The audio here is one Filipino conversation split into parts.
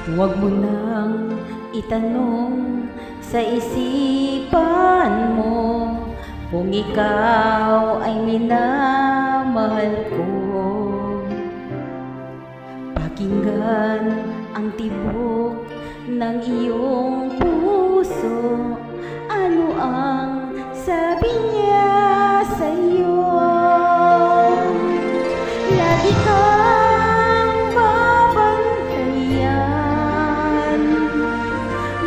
Huwag mo nang itanong sa isipan mo kung ikaw ay minamahal ko. Pakinggan ang tibok ng iyong puso, ano ang sabi niya sa'yo. Lagi kang babantayan,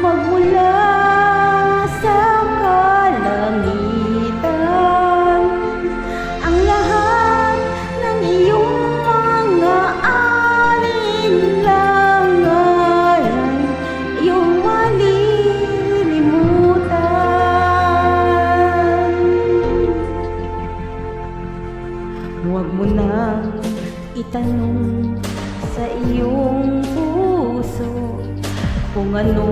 magmula sa kalangitan, ang lahat ng iyong mga alinlangan, iyong malilimutan. Huwag mo nang itanong sa iyong puso kung ano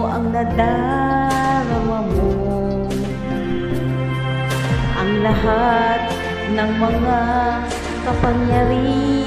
ang nadarama mo. Ang lahat ng mga kapangyarihan